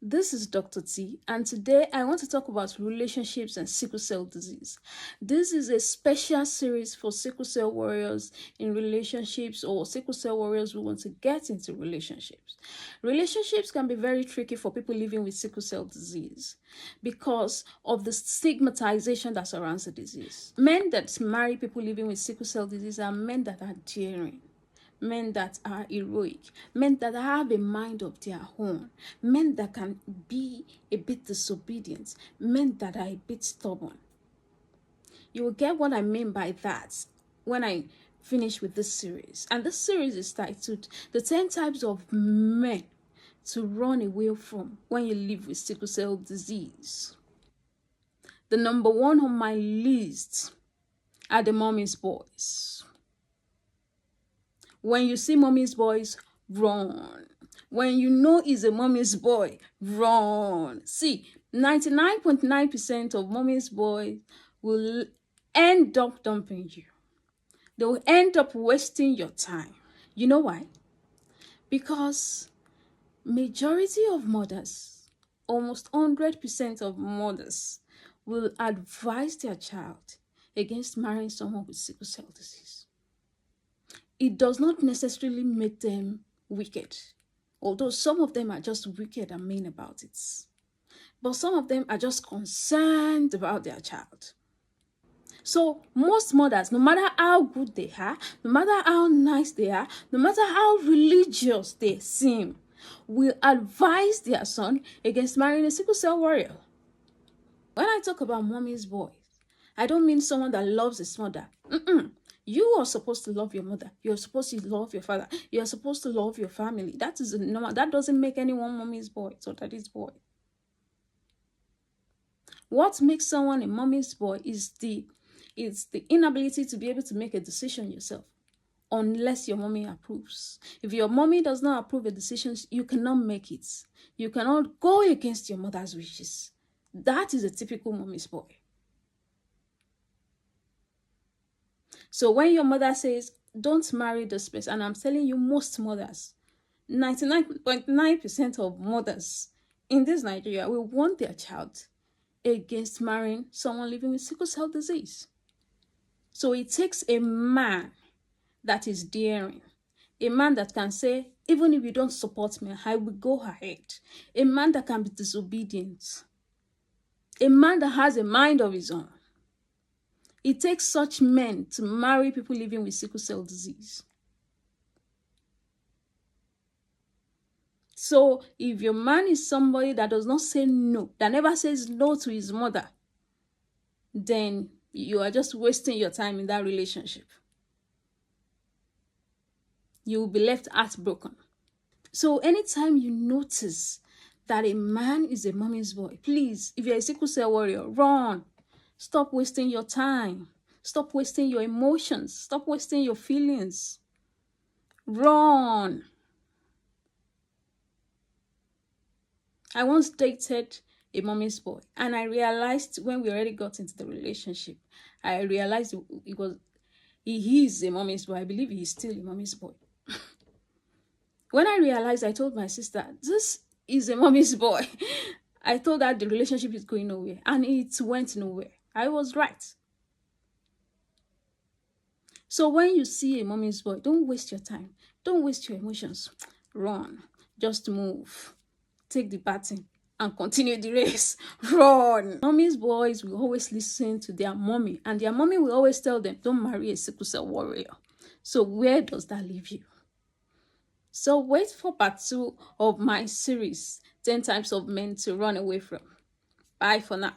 This is Dr. T, and today I want to talk about relationships and sickle cell disease. This is a special series for sickle cell warriors in relationships or sickle cell warriors who want to get into relationships. Relationships can be very tricky for people living with sickle cell disease because of the stigmatization that surrounds the disease. Men that marry people living with sickle cell disease are men that are daring, men that are heroic, men that have a mind of their own, men that can be a bit disobedient, men that are a bit stubborn. You will get what I mean by that when I finish with this series. And this series is titled The 10 Types of Men to Run Away From When You Live with Sickle Cell Disease. The number one on my list are the mommy's boys. When you see mommy's boys, run. When you know he's a mommy's boy, run. See, 99.9% of mommy's boys will end up dumping you. They will end up wasting your time. You know why? Because majority of mothers, almost 100% of mothers, will advise their child against marrying someone with sickle cell disease. It does not necessarily make them wicked, although some of them are just wicked and mean about it. But some of them are just concerned about their child. So most mothers, no matter how good they are, no matter how nice they are, no matter how religious they seem, will advise their son against marrying a sickle cell warrior. When I talk about mommy's boys, I don't mean someone that loves his mother. You are supposed to love your mother. You're supposed to love your father. You're supposed to love your family. That is normal. That doesn't make anyone mommy's boy or daddy's boy. What makes someone a mommy's boy is the inability to be able to make a decision yourself, unless your mommy approves. If your mommy does not approve a decision, you cannot make it. You cannot go against your mother's wishes. That is a typical mommy's boy. So when your mother says, don't marry this person, and I'm telling you, most mothers, 99.9% of mothers in this Nigeria will want their child against marrying someone living with sickle cell disease. So it takes a man that is daring, a man that can say, even if you don't support me, I will go ahead. A man that can be disobedient, a man that has a mind of his own. It takes such men to marry people living with sickle cell disease. So if your man is somebody that does not say no, that never says no to his mother, then you are just wasting your time in that relationship. You will be left heartbroken. So anytime you notice that a man is a mommy's boy, please, if you're a sickle cell warrior, run. Stop wasting your time. Stop wasting your emotions. Stop wasting your feelings. Run. I once dated a mommy's boy, and I realized when we already got into the relationship, I realized he is a mommy's boy. I believe he is still a mommy's boy. When I realized, I told my sister, this is a mommy's boy. I told her the relationship is going nowhere, and it went nowhere. I was right. So when you see a mommy's boy, don't waste your time. Don't waste your emotions. Run. Just move. Take the baton and continue the race. Run. Mommy's boys will always listen to their mommy, and their mommy will always tell them, don't marry a sickle cell warrior. So where does that leave you? So wait for part 2 of my series, 10 Types of Men to Run Away From. Bye for now.